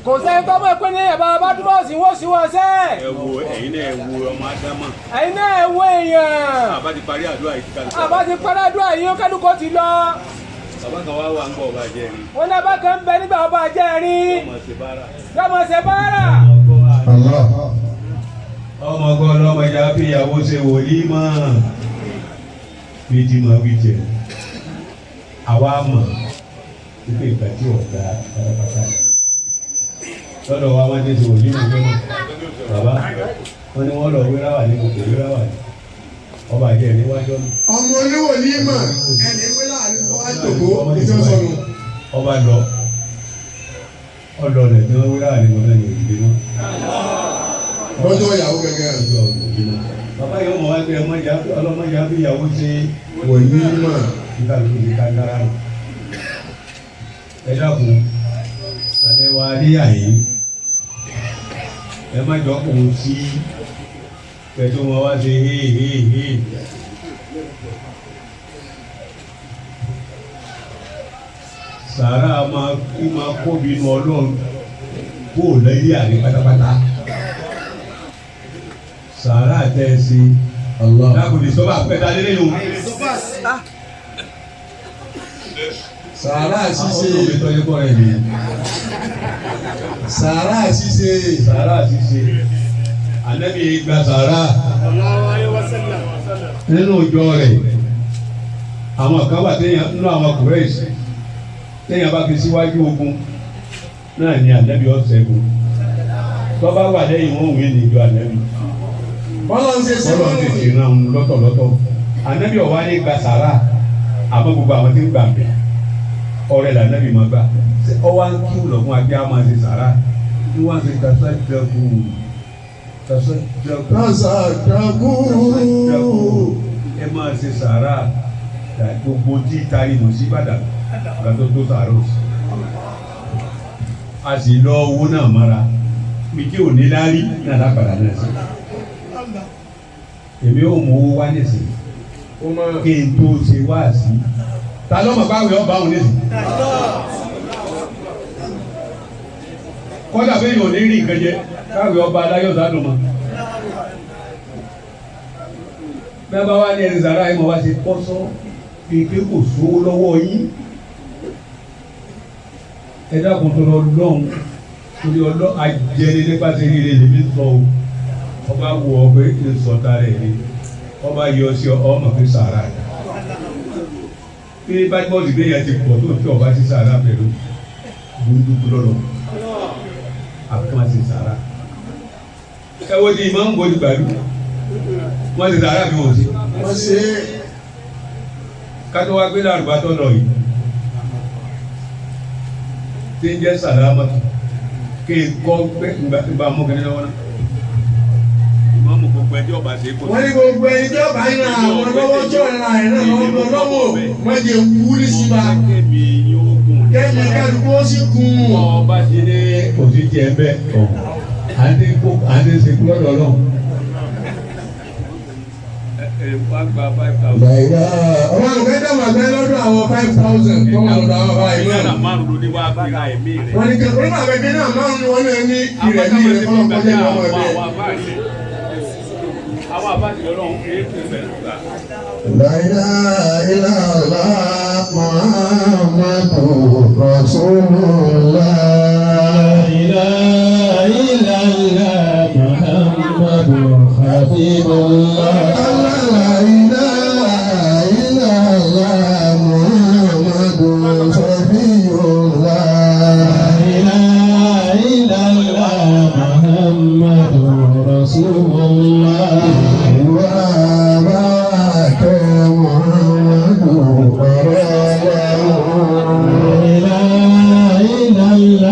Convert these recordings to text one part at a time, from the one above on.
kò sẹ́ni tó mọ̀ pé ní ẹ̀bá bá dúró sí wọ́n sí wọ́n sẹ́. ẹ wo ẹ̀yin náà ẹ wo ọmọ ádámà. ẹ̀yin náà ẹ wo èèyàn. àbá ti parí àdúrà yìí kálukú. àbá ti parí àdúrà yìí kálukú ti lọ. bàbá kan wá wà ń bọ̀ ọba jẹ́ rin. wọn ní abá kan ń bẹ nígbà ọba jẹ́ rin. yọmọ ṣe báárà. ọmọ ọgọ́ ọlọ́mọ ìjà fi ìyàwó ṣe wòlímọ̀ bíi mọ̀ wí jẹ àwa mọ̀ wípé ìgbà tí ọ̀gá pátápátá lọ́dọ̀ wa wọ́n ti ṣe wòlímọ̀ jọ́mọ̀ bàbá wọ́n ní wọ́n lọ wíráwà ní kòkò wíráwà ní ọba jẹ́ níwájú ọ̀nà. ọmọ oníwòlímọ̀ ẹni wí láàrin wọn á jòkó ìjọ sọnù. ọba lọ ọlọ rẹ̀ tí wọ́n wíráwà ní wọn náà ní òdìdí náà. lọ́jọ́ ìyàwó gẹ́gẹ́ bàbá yóò mọ̀ wá pé ọlọ́mọdé á fi ìyàwó ṣe wòlímọ̀ nígbà tó ti ká dára nù. ẹ dákun sàlẹ̀ wa rí àyè ẹ má jọ kóun sí pẹ̀tù wọn wá ṣe héhéhé. sàrà máa kó bínú ọlọ́run kó lẹ́yìn àrí pátápátá. sàrà tẹ́ ẹ sí lákòlè sọ́ba pẹ̀lú alẹ́ yòó. sàrà ṣíṣe sàrà ṣíṣe Ànábì gba sàrà nínú ìjọ rẹ̀ àwọn kan wà téèyàn nínú àwọn kùrẹ́ẹ̀sì téèyàn bá fi síwájú ogun náà ni Ànábì ó ṣẹ́gun tó bá wà lẹ́yìn wọn òwe ní ìjọ Ànábì bọ́lá ń ṣe ìran lọ́tọ̀lọ́tọ̀ Ànábì ó wá ní gba sàrà àmọ́ gbogbo àwọn tí ń gbà bẹ̀ ọ̀rẹ́ l'Ànábì máa gbà ọ wá ń kí wùlọ̀ fún ajá máa ṣe sàrà ní wọ́n ṣe tasaddaku ẹ máa ṣe sàrà gbogbo tí tari mọ̀ sí Ìbàdàn gbàtọ́ tó sàrò a sì lọ owó náà mọ́ra mi kí ò ní lárí náà lápàdà náà sí èmi ò mú owó wá nísìnyí kí n tó ṣe wá sí ta ló mọ̀ báwo yọ bá òun nísìnyí kọ́dà bẹ́ẹ̀ yóò ní rí nǹkan jẹ káwé ọba aláyọ̀ sádùn mọ́ bẹ́ẹ̀ bá wá ní ẹni sàrà ẹ̀ mọ̀ wá sí pọ́sọ́ kéèké kò sówó lọ́wọ́ yín ẹ dákun tó lọ lọ́hùn torí ọlọ́ ajẹni nípa ṣe rí rẹ lèmi sọ o ọba wọ ọbẹ ìsọta rẹ ni ọba yọ sí ọmọ fi sàrà rẹ bí bájúmọ́sì bẹ́ẹ̀ yẹn ti pọ̀ tó tí ọba ti sàrà pẹ̀lú gbúdúgbú lọ́lọ́ àfihàn ti sàrà ẹ wo di ìmọ̀ ń bọ̀ ìgbàlú wọ́n ti sàrà bí wọ́n ti. wọ́n ṣe kátó wá gbé lárúbá tó lọ yìí tí ń jẹ́ sàlámàtù kí n kọ́ pé ìgbà mú kẹ́ni lọ́wọ́ náà ìmọ̀ mú gbogbo ẹjọ́ ọba ṣe é kó. wọ́n ní gbogbo ẹni tí ọba yín náà àwọn lọ́wọ́ tí ọ̀rẹ́ náà ẹ̀ náà lọ́wọ́ wọ́n jẹ wúrí sí ba kẹ́mi yóò gùn. kẹ́mi kálukú ó sì kún. ọba ṣe ní kò sí jẹ bẹ́ẹ̀ àti sèkú lọ́dọ̀ náà. Gba 5,000. ọmọ àgbẹ̀ dàgbà gbẹ lọ́dọ̀ àwọn 5,000 tó wà lọ́dọ̀ àwọn báyìí náà. Náírà márùn-ún ní wàá fi ra ẹ̀mí rẹ̀. wọ́n ní kẹ́kọ̀ọ́ nígbà bẹ́ẹ̀ náà márùn-ún ni wọ́n náà ní ìrẹ̀lí rẹ̀ fọlọ́ kọjá ìwọ̀n ọmọ ẹ̀bẹ̀. àwọn àbájọ ọlọ́run kéèké bẹ̀rẹ̀ gbà. La ilaha illallah Muhammadur Rasulullah. La ilaha illallah Muhammadur Habibullah. La ilaha illallah Muhammadur Habibullah. La ilaha illallah Muhammadur Rasulullah. La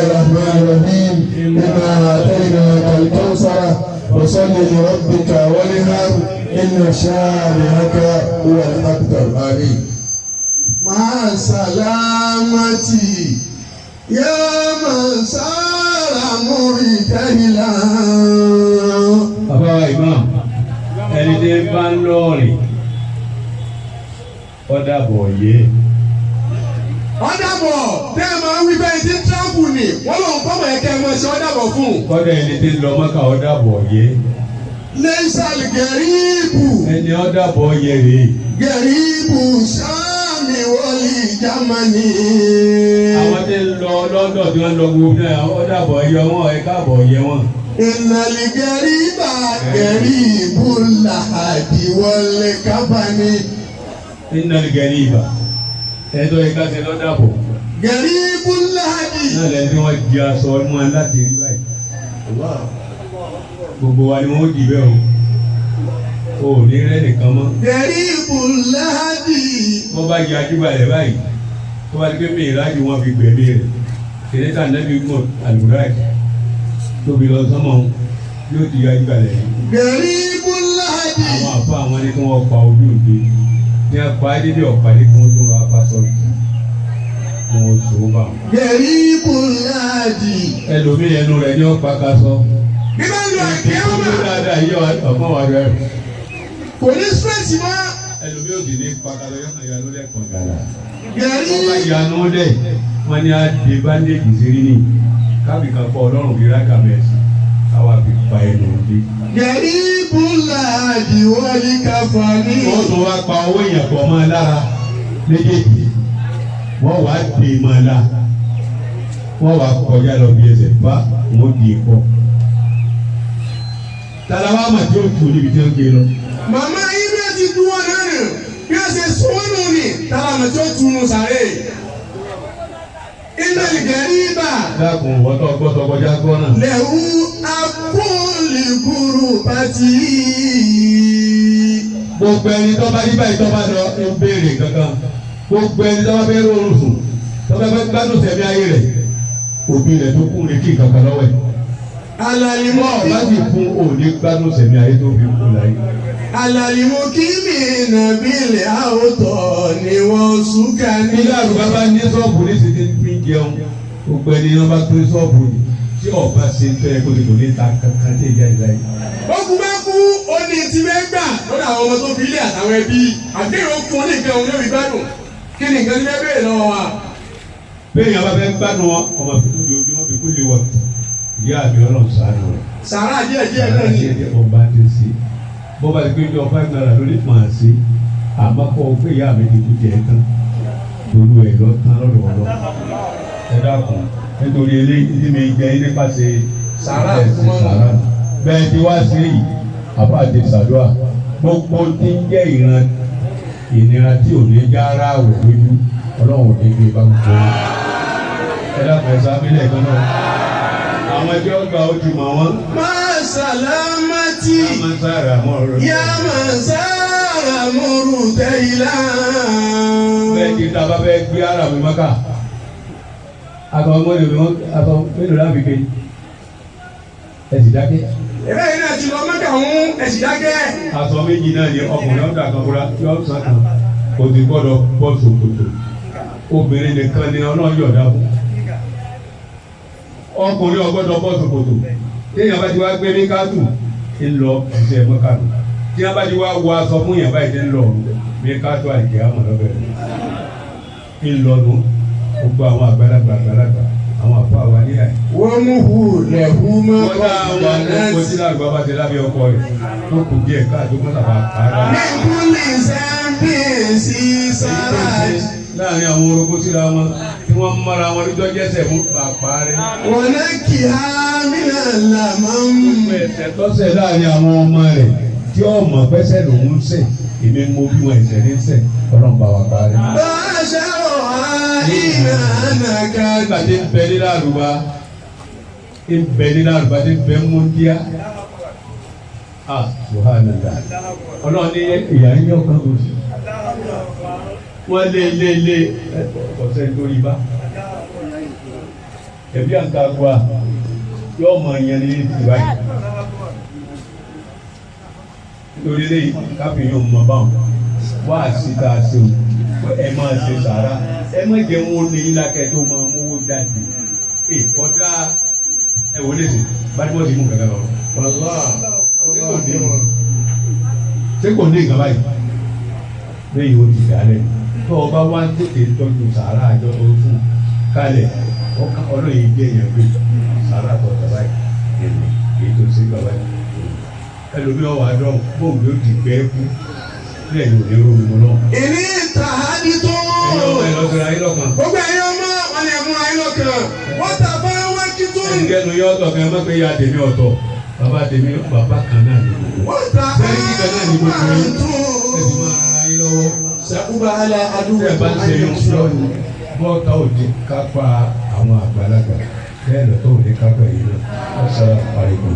الرحمن الرحيم إنا أعطيناك الكوثر فصل لربك وانحر إن شانئك هو الأبتر. آمين. مع السلامة يا من سار مرتهلا. Bàbá Imam, ẹni tí ń bá ń lọ́ọ̀rìn ọ̀dàbọ̀ yé. Ọ̀dàbọ̀ tẹ́ ẹ máa ń wí bẹ́ẹ̀ tí tíráàpù ni wọ́n lòun kọ́ mọ̀ ẹ̀kẹ́ mọ̀ sí ọ̀dàbọ̀ fún. Kọ́dà ẹni tí ń lọ Mọ́kà ọ̀dàbọ̀ yé. Lẹ́sàlì gẹ̀ríbù. Ẹni ọ̀dàbọ̀ yé rèé. Gẹ̀ríbù sáàmì wọlé Jámánì. Àwọn tí ń lọ London tí wọ́n lọ gbogbo náà ọ̀dàbọ̀ yẹ wọ́n ẹ̀ka àbọ̀ yẹ wọ́n. Ìnàlì gẹ̀ríbà gẹ̀ríbù làhàdì wọlé kábàánì. Ìnàlì gẹ̀ríbà ẹ̀dọ́ ẹ̀ka ṣe lọ́dàbọ̀. Gẹ̀ríbù làhàdì. Náà lẹ́yìn tí wọ́n di aṣọ ọdún wọn láti rí báyìí. Gbogbo wa ni wọ́n dì bẹ́ẹ̀ o ò ní rẹ́ nìkan mọ́. Gẹ̀ríbù làhàdì. Wọ́n bá yẹ ajíbalẹ̀ báyìí wọ́n bá ti gbé mìíràn wọn fi gbẹ̀mí rẹ̀ tẹ̀lẹ́tà nẹ́bí mọ̀ àlùráàjì tóbi lọ sọ́mọ yóò ti yọ ajíbalẹ̀ yìí. Gẹ̀ríbù làhàdì. Àwọn àfa àwọn ni kí wọ́n pa ojú òde ní apá dídé ọ̀pàdé kí wọ́n tún lọ apá sọ́ọ̀tì wọn ò sòwò bá wọn. Gẹ̀ríbù làhàdì. Ẹlòmíì ẹnu rẹ̀ ní ọ̀pá ká sọ. Bí bá ń lo àkẹ́wà. Ìtúndú dáadáa yíyọ ọ̀pọ̀ wà rẹ̀. Kò ní stress mọ́. Ẹlòmíì ò sì ní pàkàlọ yọ̀nà ìyanu lẹ́kọ̀ọ́ gàlà. Gẹ̀rí. Wọ́n bá ìyanu dẹ̀ wọ́n ní adé bandage sírí ní kábì kan fọ ọlọ́run bí rákà mẹ́sì káwá fi pa ẹnu dé. Gẹ̀ríbù làhàdì wọlé káfàní. Wọ́n tún wá pa owó èèyàn pọ̀ mọ́ lára méjèèjì wọ́n wá dé mọ́ la wọ́n wá kọjá lọ bí ẹsẹ̀ bá wọ́n di pọ̀. Talawa ma tí o tu níbi tí o gbé lọ. Màmá yín bí ẹ ti dún wọn náà nù bí ẹ ṣe sọ́nù ni tàlàmà tí ó tunu sàré. Iná ìgẹ̀rí bá. Dákun wọ́tọ̀ gbọ́tọ̀ kọjá gbọ́nà. Lẹ̀hu akúlìkúrú pàtì. Gbogbo ẹni tó bá yíba ìtọ́ba lọ ń béèrè kankan. Gbogbo ẹni tó bá fẹ́ rọrùn sùn tó bá fẹ́ gbádùn sẹ̀mí ayé rẹ̀. Òbí rẹ̀ tó kún lè kí kankan lọ́wọ́ ẹ̀. Alalimọ láti fún òní gbádùn sẹ̀mí ayé tó fi kú láyé. Alalimọ kí mi nàbílẹ̀ àwòtọ́ ni wọ́n súnkà ní. Nígbà àrùbá bá ní sọ́ọ̀bù ní ti fi jẹun gbogbo ẹni wọn bá pín sọ́ọ̀bù ni tí ọba ṣe ń tẹ́ kó lè lò ní ta kankan tí ìjà ìlà yìí. Ogun bá kú ó ní ti bẹ́ẹ̀ gbà lọ́dọ̀ àwọn ọmọ tó fi ilé àtàwọn ẹbí àdéhùn fún oníkan òun yóò fi gbádùn kí ni nǹkan tí bẹ́ẹ̀ bẹ́ẹ̀ lọ́wọ́ wa. Bẹ́ẹ̀ yàrá bá fẹ́ gbádùn wọn ọmọ fi kú di ojú wọn fi kú lè wọ̀ ìyá àbí ọlọ́run sáré rẹ̀. Sàrà díẹ̀ náà ni. Ọba ti sí bọ́ba ti gbé jọ five naira lórí fún àṣì àmọ́ kọ́ pé ìyá mi ti kú jẹ tán lórí ẹ̀ lọ tán lọ́dọ̀ ọ̀lọ́. Ẹ dákun nítorí eléyìí mi jẹ nípasẹ̀ Sàrà sàrà bẹ́ẹ̀ ti wá sí yìí àbá àti sàdúrà gbogbo tí ń jẹ́ ìran ìnira tí ò ní já ara rẹ̀ lójú ọlọ́run ò ní gbé bá gbogbo wọn. Ẹ dákun ẹ sábẹ́lẹ̀ kan náà àwọn ẹgbẹ́ ọgbà ojú mọ̀ wọ́n. Máa sàlámàtì. Máa sára mọ́rù. Yá máa sára mọ́rù tẹ́lá. Bẹ́ẹ̀ ti ta bá fẹ́ gbé ara mi mọ́ká. Àtọ̀ ọmọdé mi wọ́n àtọ̀ mélòó láfi ké. Ẹ sì dákẹ́. Ẹ̀bẹ́ yìí náà ti lọ mọ́kà ń ẹ̀sìn dákẹ́. Aṣọ méjì náà ni ọkùnrin ọ̀dà kan fúra yọ sàn kan. Kò sì gbọ́dọ̀ bọ́ ṣòkòtò. Obìnrin nìkan ni ọlọ́run yọ̀ọ̀dá fún. Ọkùnrin ọgbọ́dọ̀ bọ́ ṣòkòtò téèyàn bá ti wá gbé ní káàtù ń lọ ẹsẹ̀ mọ́kàtù tí wọ́n bá ti wá wọ aṣọ fún yàn báyìí ti ń lọ ní káàtù àìkè àmọ̀ lọ́bẹ̀rẹ̀ ń lọ nù gbogbo àwọn àgbàlagbà àwọn àfọ àwọn ní àyè. Wọ́n mú hu lẹ̀hu mọ́ wọ́n dá àwọn ọkọ̀ tí láàgbà bá ti lábẹ́ ọkọ rẹ̀ tó kù díẹ̀ káàtó kó sábà kára. Nígbùlì sẹ́ńpìsì sára. Láàrin àwọn orogún síra wọn tí wọ́n mọ́ra wọn lójọ́ jẹ́sẹ̀ mú pàpà rẹ̀. Wọ́n náà kì á mílíọ̀nù làmọ́ ń. Ẹ̀sẹ̀ tọ́sẹ̀ láàrin àwọn ọmọ rẹ̀ tí ọmọ pẹ́sẹ̀ lòún ń sẹ̀ èmi mo bí wọn ẹ̀sẹ̀ ní sẹ̀ ọlọ́run bá wa parí. Báṣẹ́ wọ̀ á iná nàka. Nígbà tí ń bẹ nínú àrùbá ń bẹ nínú àrùbá tí ń bẹ mú díá. Subhanallah. Ọlọ́run ní ìyá ń yọ̀ kan kò sí. Wọ́n lé ọ̀sẹ̀ nítorí bá. ẹbí àǹkàgbà yóò mọ ìyẹn ní ti báyìí nítorí lẹ́yìn káfíń yóò mọ báwọn wá síta ṣe o ẹ máa ṣe sàrà ẹ má jẹ wọn ní ilákẹ tó máa mówó jáde kọjá ẹ wọlé sí bájúmọ́ ti mú kankan lọ. wàlá ṣé kò ní nǹkan báyìí lẹ́yìn o ti dálẹ̀ tó o bá wá tètè tọ́jú sàrà àjọ tó fún kálẹ̀ ọlọ́yin gbé yẹn pé sàrà tó tọ́ báyìí èyí tó ṣe gbà báyìí ẹlòmíràn wà dán bóun ló di gbẹ́ kú lẹ́yìn òní ròmí mọ́ náà. ìní ìtàhádì tó. ẹ lọ sọ̀rọ̀ ayé lọ́kàn. gbogbo ẹ̀yin ọmọ wọn ni ẹ̀mú ayé lọ́kàn wọ́n tà bá wá kí tó. ẹnikẹ́ni yọ ọ̀tọ̀ kan ẹ má pé ya tèmi ọ̀tọ̀ bàbá tèmi bàbá kan náà ni. wọ́n tà bá wá tó. ẹ ti máa ra ayé lọ́wọ́. sàkúbà alẹ́ adúgbò ẹ bá ń ṣe yóò fún ọ bọ́ọ̀tà òde kápá àwọn àgbàlagbà bẹ́ẹ̀ lọ́tọ̀ òde kápá yìí náà ọ̀sán àríkù.